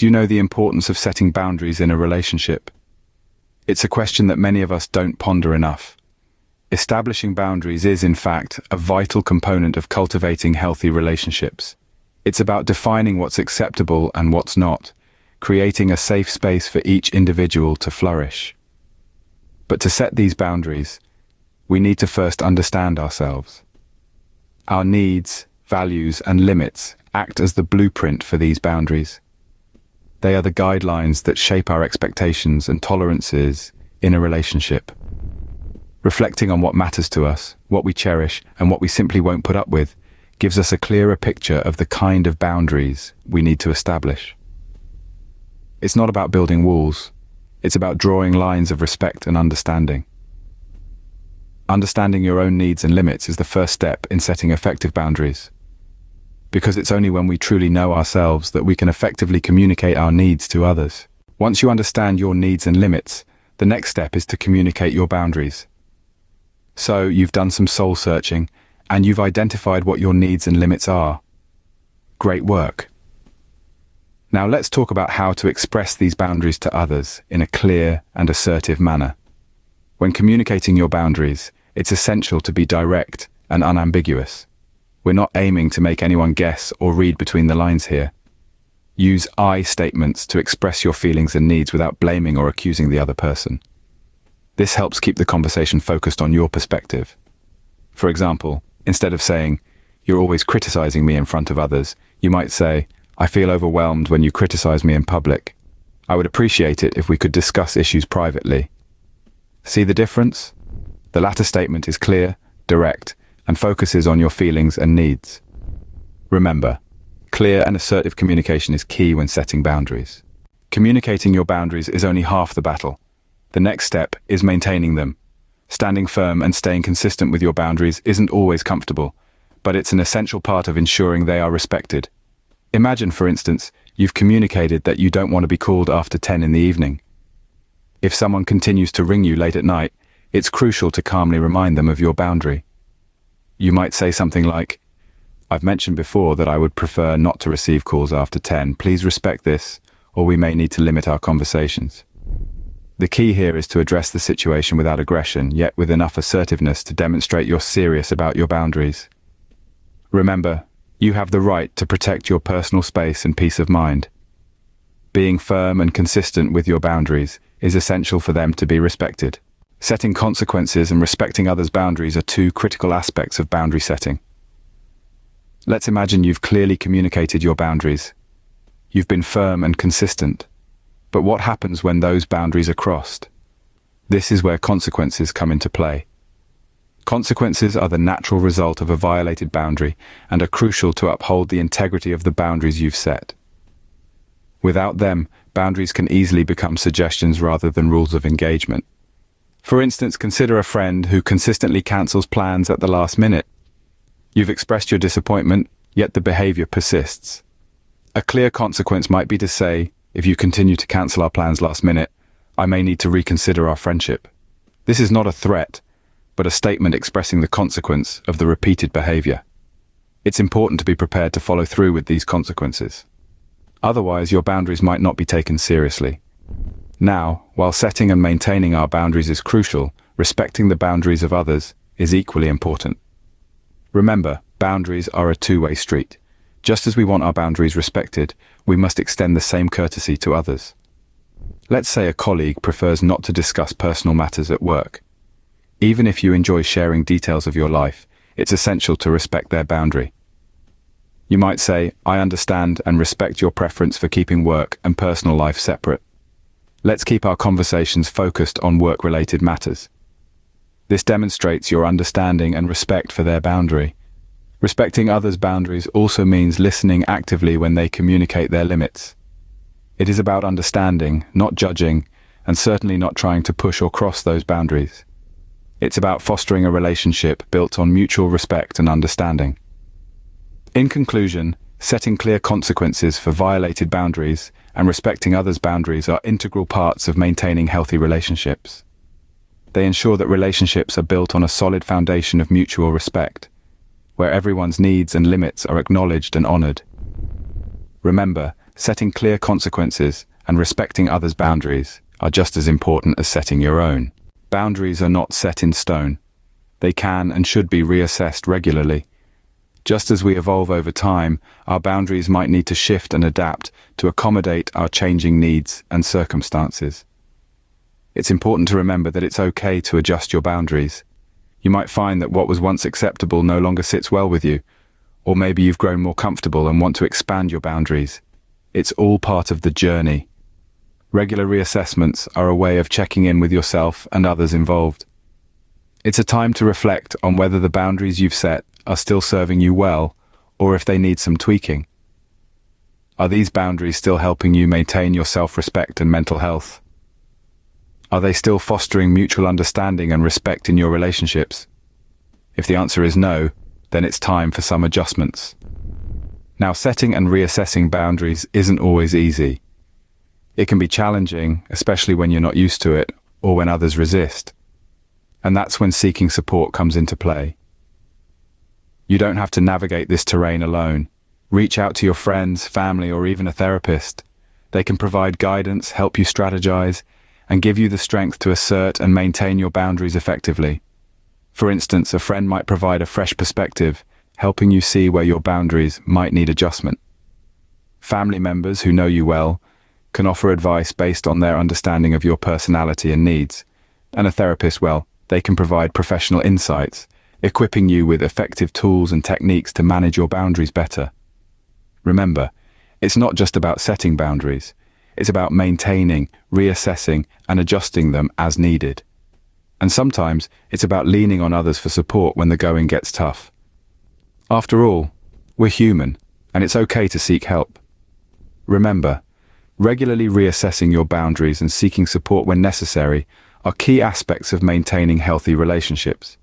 Do you know the importance of setting boundaries in a relationship? It's a question that many of us don't ponder enough. Establishing boundaries is, in fact, a vital component of cultivating healthy relationships. It's about defining what's acceptable and what's not, creating a safe space for each individual to flourish. But to set these boundaries, we need to first understand ourselves. Our needs, values, and limits act as the blueprint for these boundaries. They are the guidelines that shape our expectations and tolerances in a relationship. Reflecting on what matters to us, what we cherish, and what we simply won't put up with, gives us a clearer picture of the kind of boundaries we need to establish. It's not about building walls. It's about drawing lines of respect and understanding. Understanding your own needs and limits is the first step in setting effective boundaries. Because it's only when we truly know ourselves that we can effectively communicate our needs to others. Once you understand your needs and limits, the next step is to communicate your boundaries. So, you've done some soul searching, and you've identified what your needs and limits are. Great work. Now let's talk about how to express these boundaries to others in a clear and assertive manner. When communicating your boundaries, it's essential to be direct and unambiguous. We're not aiming to make anyone guess or read between the lines here. Use I statements to express your feelings and needs without blaming or accusing the other person. This helps keep the conversation focused on your perspective. For example, instead of saying, "You're always criticizing me in front of others," you might say, "I feel overwhelmed when you criticize me in public. I would appreciate it if we could discuss issues privately." See the difference? The latter statement is clear, direct, and focuses on your feelings and needs. Remember, clear and assertive communication is key when setting boundaries. Communicating your boundaries is only half the battle. The next step is maintaining them. Standing firm and staying consistent with your boundaries isn't always comfortable, but it's an essential part of ensuring they are respected. Imagine, for instance, you've communicated that you don't want to be called after 10 in the evening. If someone continues to ring you late at night, it's crucial to calmly remind them of your boundary. You might say something like, "I've mentioned before that I would prefer not to receive calls after 10. Please respect this, or we may need to limit our conversations." The key here is to address the situation without aggression, yet with enough assertiveness to demonstrate you're serious about your boundaries. Remember, you have the right to protect your personal space and peace of mind. Being firm and consistent with your boundaries is essential for them to be respected. Setting consequences and respecting others' boundaries are two critical aspects of boundary setting. Let's imagine you've clearly communicated your boundaries. You've been firm and consistent. But what happens when those boundaries are crossed? This is where consequences come into play. Consequences are the natural result of a violated boundary and are crucial to uphold the integrity of the boundaries you've set. Without them, boundaries can easily become suggestions rather than rules of engagement. For instance, consider a friend who consistently cancels plans at the last minute. You've expressed your disappointment, yet the behavior persists. A clear consequence might be to say, "If you continue to cancel our plans last minute, I may need to reconsider our friendship." This is not a threat, but a statement expressing the consequence of the repeated behavior. It's important to be prepared to follow through with these consequences. Otherwise, your boundaries might not be taken seriously. Now, while setting and maintaining our boundaries is crucial, respecting the boundaries of others is equally important. Remember, boundaries are a two-way street. Just as we want our boundaries respected, we must extend the same courtesy to others. Let's say a colleague prefers not to discuss personal matters at work. Even if you enjoy sharing details of your life, it's essential to respect their boundary. You might say, "I understand and respect your preference for keeping work and personal life separate. Let's keep our conversations focused on work-related matters." This demonstrates your understanding and respect for their boundary. Respecting others' boundaries also means listening actively when they communicate their limits. It is about understanding, not judging, and certainly not trying to push or cross those boundaries. It's about fostering a relationship built on mutual respect and understanding. In conclusion, setting clear consequences for violated boundaries and respecting others' boundaries are integral parts of maintaining healthy relationships. They ensure that relationships are built on a solid foundation of mutual respect, where everyone's needs and limits are acknowledged and honored. Remember, setting clear consequences and respecting others' boundaries are just as important as setting your own. Boundaries are not set in stone. They can and should be reassessed regularly. Just as we evolve over time, our boundaries might need to shift and adapt to accommodate our changing needs and circumstances. It's important to remember that it's okay to adjust your boundaries. You might find that what was once acceptable no longer sits well with you, or maybe you've grown more comfortable and want to expand your boundaries. It's all part of the journey. Regular reassessments are a way of checking in with yourself and others involved. It's a time to reflect on whether the boundaries you've set are still serving you well, or if they need some tweaking. Are these boundaries still helping you maintain your self-respect and mental health? Are they still fostering mutual understanding and respect in your relationships? If the answer is no, then it's time for some adjustments. Now, setting and reassessing boundaries isn't always easy. It can be challenging, especially when you're not used to it or when others resist. And that's when seeking support comes into play. You don't have to navigate this terrain alone. Reach out to your friends, family, or even a therapist. They can provide guidance, help you strategize, and give you the strength to assert and maintain your boundaries effectively. For instance, a friend might provide a fresh perspective, helping you see where your boundaries might need adjustment. Family members who know you well can offer advice based on their understanding of your personality and needs. And a therapist, well, they can provide professional insights, equipping you with effective tools and techniques to manage your boundaries better. Remember, it's not just about setting boundaries. It's about maintaining, reassessing, and adjusting them as needed. And sometimes it's about leaning on others for support when the going gets tough. After all, we're human, and it's okay to seek help. Remember, regularly reassessing your boundaries and seeking support when necessary are key aspects of maintaining healthy relationships.